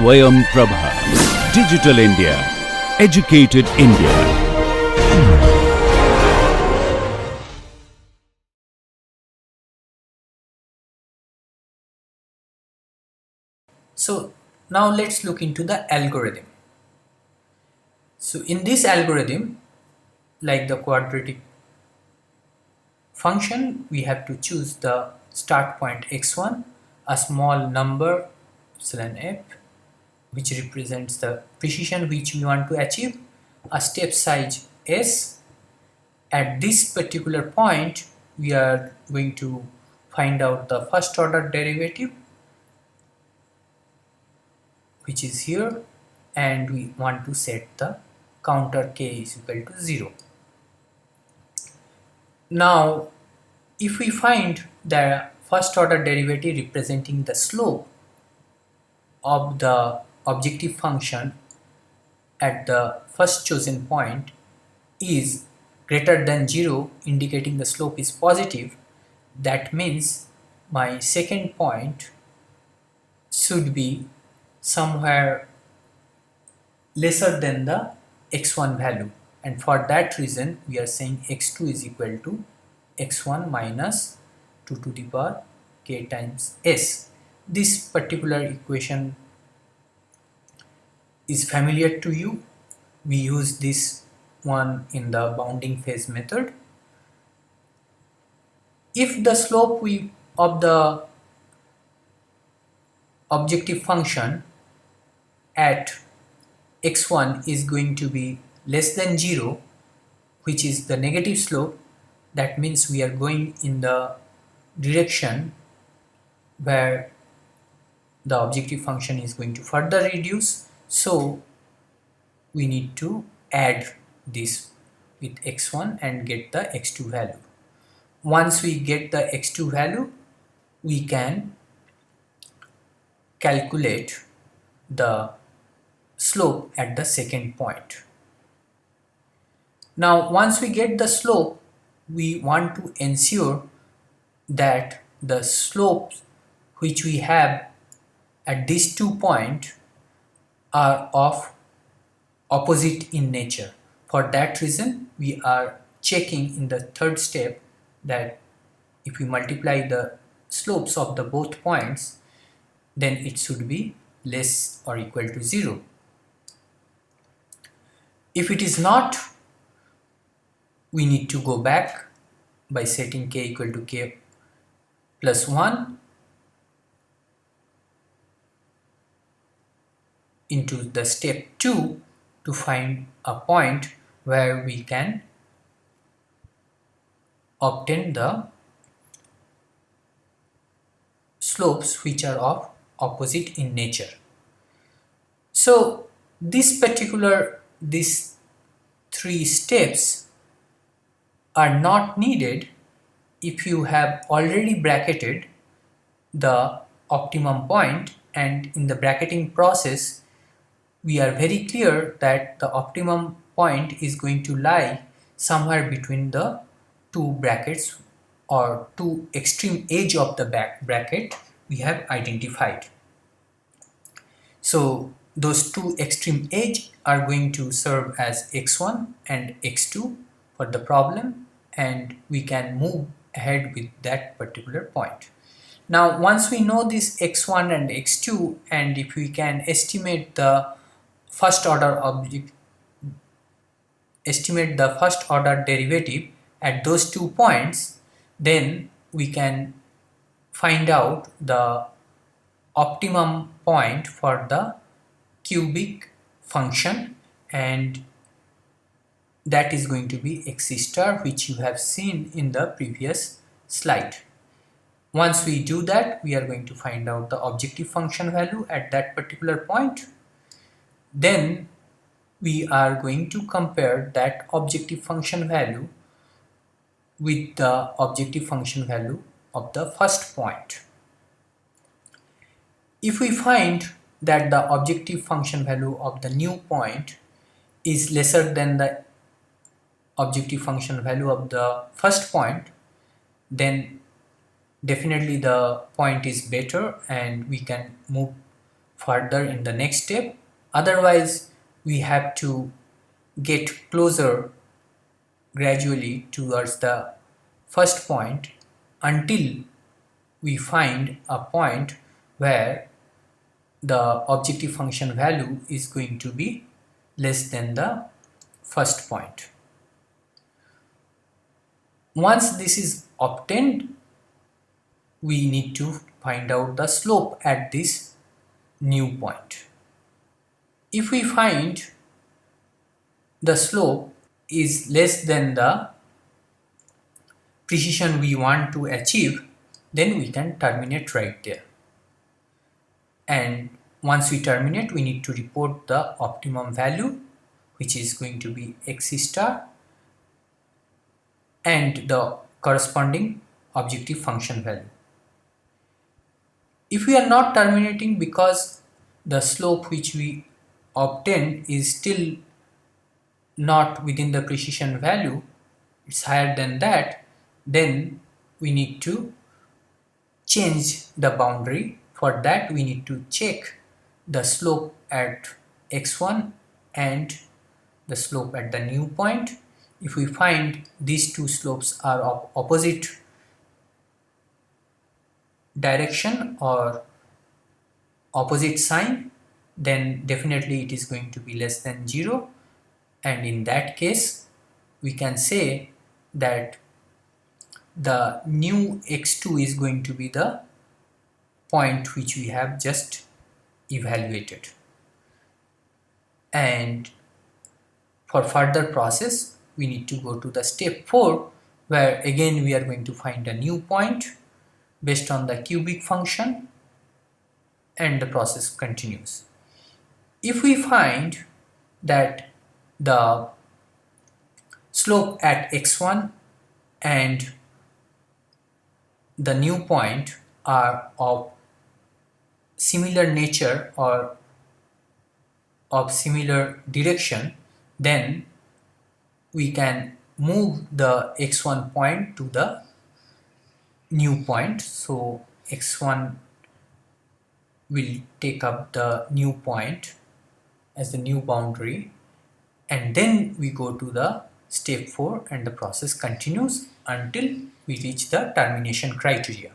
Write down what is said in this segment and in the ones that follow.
Swayam Prabha. Digital India. Educated India. So now let's look into the algorithm. So in this algorithm, like the quadratic function, we have to choose the start point x1, a small number epsilon f, which represents the precision which we want to achieve, a step size s. At this particular point, we are going to find out the first order derivative, which is here, and we want to set the counter k is equal to 0. Now, if we find the first order derivative representing the slope of the objective function at the first chosen point is greater than 0, indicating the slope is positive, that means my second point should be somewhere lesser than the x1 value, and for that reason we are saying x2 is equal to x1 minus 2 to the power k times s. This particular equation is familiar to you. We use this one in the bounding phase method. If the slope of the objective function at x1 is going to be less than 0, which is the negative slope, that means we are going in the direction where the objective function is going to further reduce. So we need to add this with x1 and get the x2 value. Once we get the x2 value, we can calculate the slope at the second point. Now, once we get the slope, we want to ensure that the slopes which we have at these 2 points are of opposite in nature. For that reason, we are checking in the third step that if we multiply the slopes of the both points, then it should be less or equal to 0. If it is not, we need to go back by setting k equal to k plus 1 into the step 2 to find a point where we can obtain the slopes which are of opposite in nature. So these 3 steps are not needed if you have already bracketed the optimum point, and in the bracketing process we are very clear that the optimum point is going to lie somewhere between the 2 brackets or 2 extreme edge of the bracket we have identified. So those 2 extreme edge are going to serve as x1 and x2 for the problem, and we can move ahead with that particular point. Now, once we know this x1 and x2, and if we can estimate the first order derivative at those 2 points, then we can find out the optimum point for the cubic function, and that is going to be x star, which you have seen in the previous slide. Once we do that, we are going to find out the objective function value at that particular point. Then we are going to compare that objective function value with the objective function value of the first point. If we find that the objective function value of the new point is lesser than the objective function value of the first point, then definitely the point is better and we can move further in the next step. Otherwise, we have to get closer gradually towards the first point until we find a point where the objective function value is going to be less than the first point. Once this is obtained, we need to find out the slope at this new point. If we find the slope is less than the precision we want to achieve, then we can terminate right there. And once we terminate, we need to report the optimum value, which is going to be x star, and the corresponding objective function value. If we are not terminating because the slope which we obtained is still not within the precision value, it's higher than that, then we need to change the boundary. For that, we need to check the slope at x1 and the slope at the new point. If we find these two slopes are of opposite direction or opposite sign, then definitely it is going to be less than 0, and in that case we can say that the new x2 is going to be the point which we have just evaluated. And for further process, we need to go to the step 4, where again we are going to find a new point based on the cubic function, and the process continues. If we find that the slope at x1 and the new point are of similar nature or of similar direction, then we can move the x1 point to the new point. So x1 will take up the new point as the new boundary, and then we go to the step 4 and the process continues until we reach the termination criteria.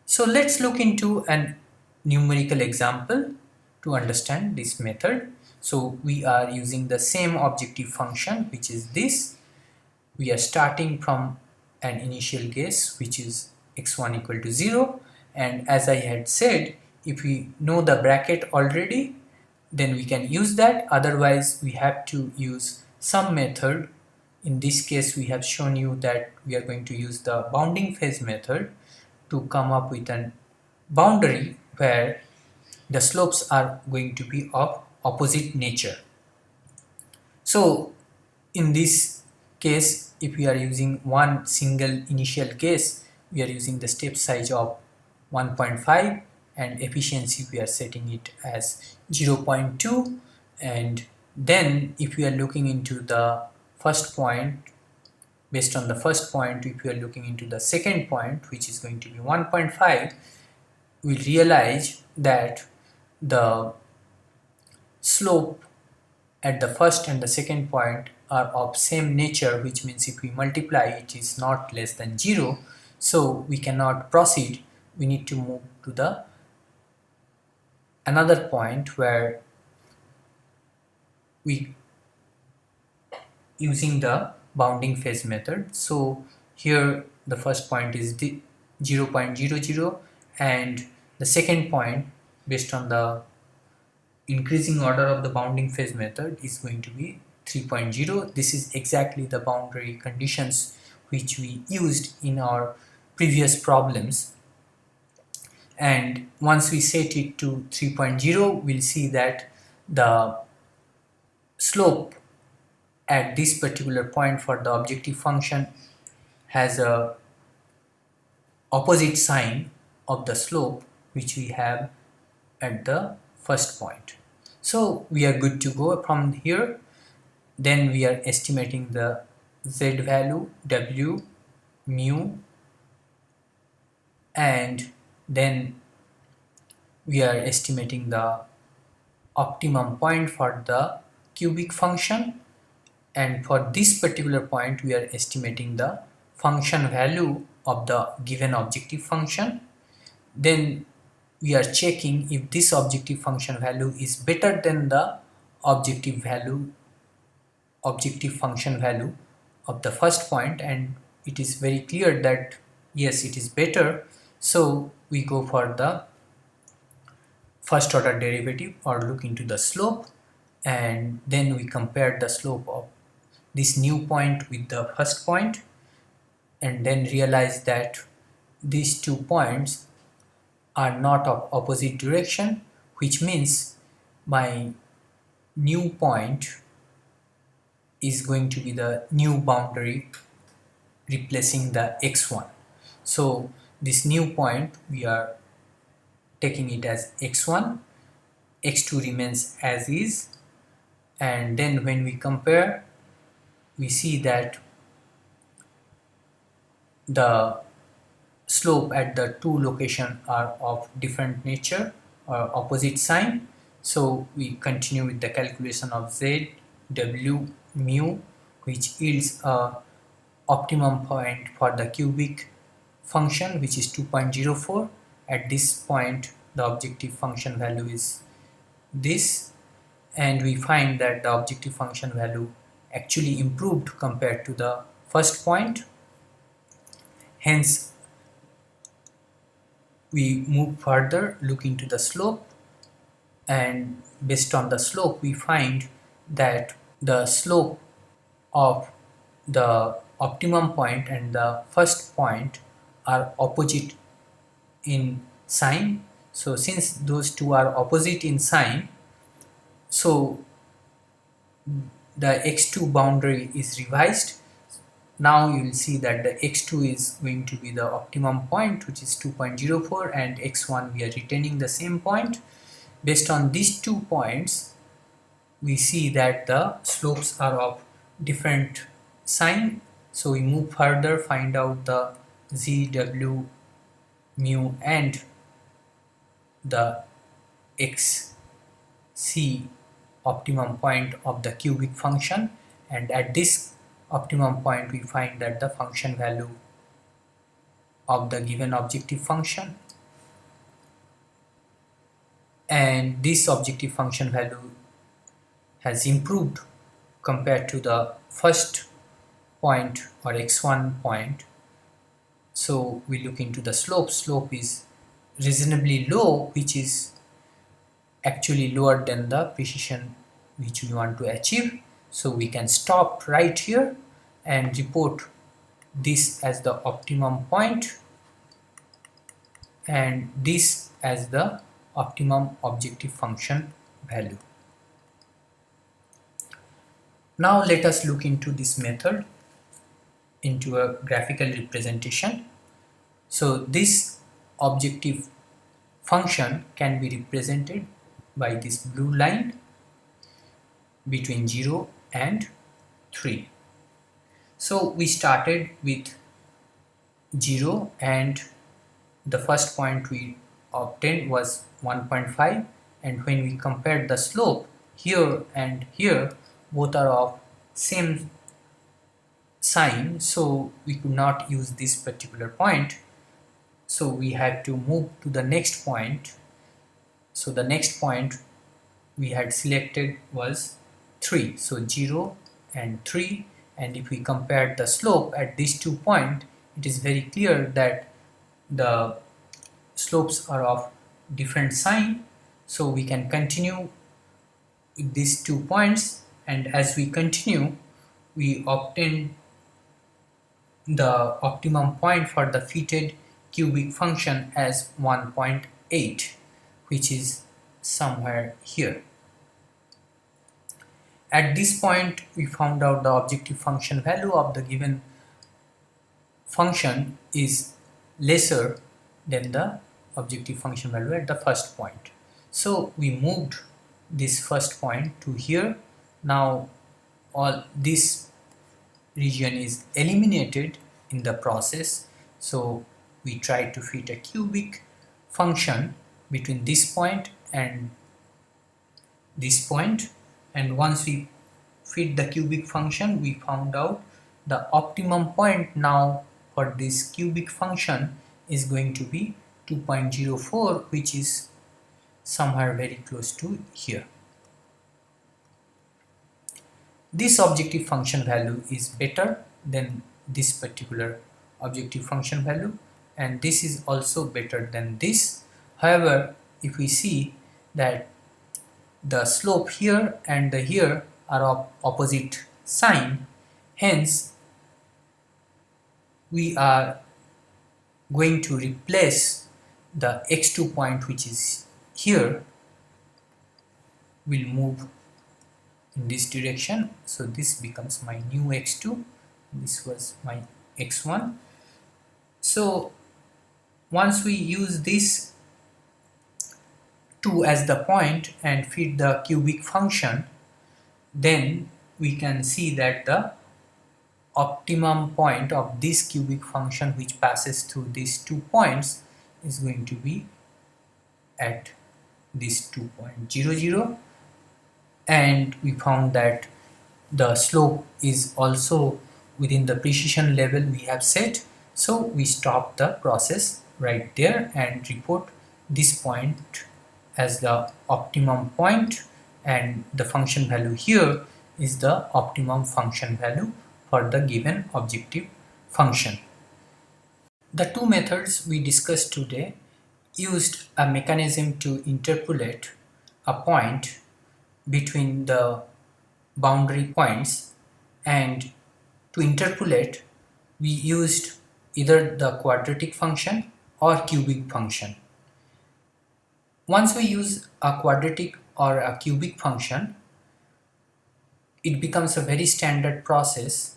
So let's look into an numerical example to understand this method. So we are using the same objective function, which is this. We are starting from an initial guess which is x1 equal to 0, and as I had said, if we know the bracket already, then we can use that. Otherwise, we have to use some method. In this case, we have shown you that we are going to use the bounding phase method to come up with an boundary where the slopes are going to be of opposite nature. So in this case, if we are using one single initial guess, we are using the step size of 1.5, and efficiency we are setting it as 0.2. And then if we are looking into the first point, based on the first point, if we are looking into the second point, which is going to be 1.5, we realize that the slope at the first and the second point are of same nature, which means if we multiply, it is not less than 0. So we cannot proceed. We need to move to the another point where we using the bounding phase method. So here the first point is 0.00, and the second point, based on the increasing order of the bounding phase method, is going to be 3.0. This is exactly the boundary conditions which we used in our previous problems. And once we set it to 3.0, we'll see that the slope at this particular point for the objective function has a opposite sign of the slope which we have at the first point. So we are good to go from here. Then we are estimating the z value, w, mu, and then we are estimating the optimum point for the cubic function, and for this particular point we are estimating the function value of the given objective function. Then we are checking if this objective function value is better than the objective function value of the first point, and it is very clear that yes, it is better. So we go for the first order derivative or look into the slope, and then we compare the slope of this new point with the first point, and then realize that these 2 points are not of opposite direction, which means my new point is going to be the new boundary replacing the x1. So this new point, we are taking it as x1, x2 remains as is, and then when we compare, we see that the slope at the two locations are of different nature or opposite sign. So we continue with the calculation of z, w, mu, which yields a optimum point for the cubic function, which is 2.04. At this point the objective function value is this, and we find that the objective function value actually improved compared to the first point. Hence we move further, look into the slope, and based on the slope we find that the slope of the optimum point and the first point are opposite in sign. So since those two are opposite in sign, so the x2 boundary is revised. Now you will see that the x2 is going to be the optimum point, which is 2.04, and x1 we are retaining the same point. Based on these 2 points, we see that the slopes are of different sign. So we move further, find out the z, w, mu and the x, c optimum point of the cubic function, and at this optimum point we find that the function value of the given objective function, and this objective function value has improved compared to the first point or x1 point. So we look into the slope. Slope is reasonably low, which is actually lower than the precision which we want to achieve. So we can stop right here and report this as the optimum point and this as the optimum objective function value. Now let us look into this method into a graphical representation. So this objective function can be represented by this blue line between 0 and 3. So we started with 0 and the first point we obtained was 1.5, and when we compared the slope here and here, both are of same sign, so we could not use this particular point, so we had to move to the next point. So the next point we had selected was 3, so 0 and 3, and if we compare the slope at these 2 points, it is very clear that the slopes are of different sign. So we can continue with these 2 points, and as we continue we obtain the optimum point for the fitted cubic function as 1.8, which is somewhere here. At this point we found out the objective function value of the given function is lesser than the objective function value at the first point. So we moved this first point to here. Now all this region is eliminated in the process, so we try to fit a cubic function between this point and this point, and once we fit the cubic function, we found out the optimum point now for this cubic function is going to be 2.04, which is somewhere very close to here. This objective function value is better than this particular objective function value, and this is also better than this. However, if we see that the slope here and the here are of opposite sign, hence we are going to replace the x2 point, which is here, will move in this direction. So this becomes my new x2, this was my x1. So once we use this 2 as the point and feed the cubic function, then we can see that the optimum point of this cubic function which passes through these 2 points is going to be at this 2.00, and we found that the slope is also within the precision level we have set. So we stop the process right there and report this point as the optimum point, and the function value here is the optimum function value for the given objective function. The two methods we discussed today used a mechanism to interpolate a point between the boundary points, and to interpolate we used either the quadratic function or cubic function. Once we use a quadratic or a cubic function, it becomes a very standard process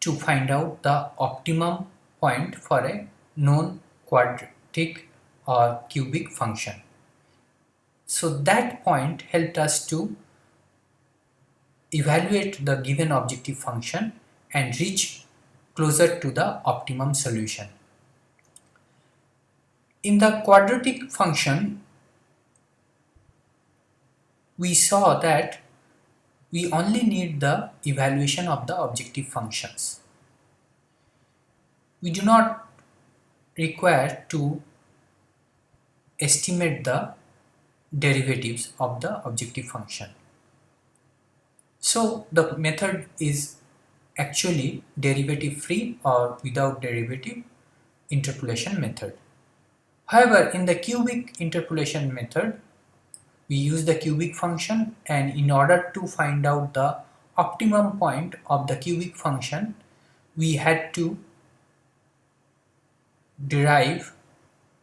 to find out the optimum point for a known quadratic or cubic function. So that point helped us to evaluate the given objective function and reach closer to the optimum solution. In the quadratic function, we saw that we only need the evaluation of the objective functions. We do not require to estimate the derivatives of the objective function. So the method is actually derivative free or without derivative interpolation method. However, in the cubic interpolation method, we use the cubic function, and in order to find out the optimum point of the cubic function, we had to derive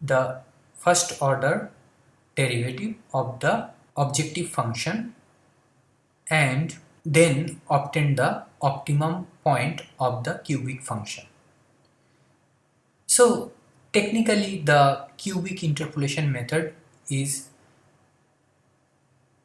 the first order derivative of the objective function and then obtain the optimum point of the cubic function. So technically the cubic interpolation method is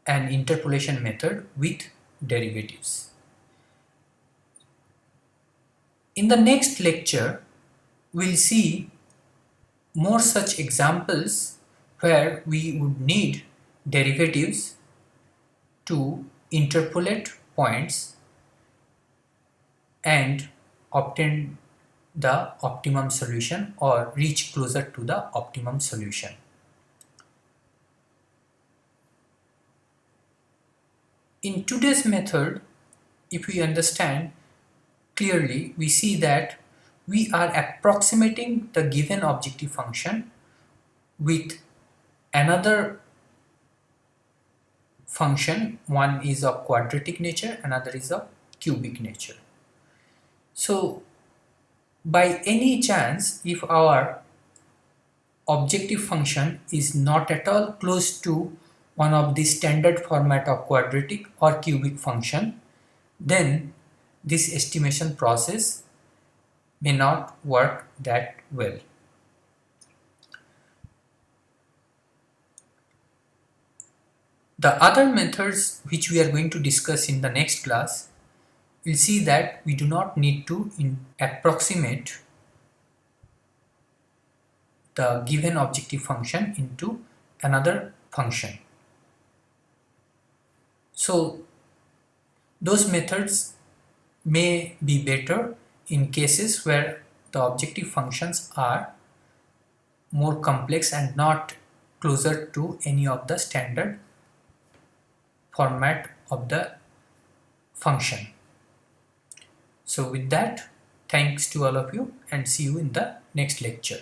an interpolation method with derivatives. In the next lecture, we'll see more such examples where we would need derivatives to interpolate points and obtain the optimum solution or reach closer to the optimum solution. In today's method, if we understand clearly, we see that we are approximating the given objective function with another function. One is of quadratic nature, another is of cubic nature. So by any chance, if our objective function is not at all close to one of the standard format of quadratic or cubic function, then this estimation process may not work that well. The other methods which we are going to discuss in the next class, we'll see that we do not need to approximate the given objective function into another function. So those methods may be better in cases where the objective functions are more complex and not closer to any of the standard format of the function. So with that, thanks to all of you and see you in the next lecture.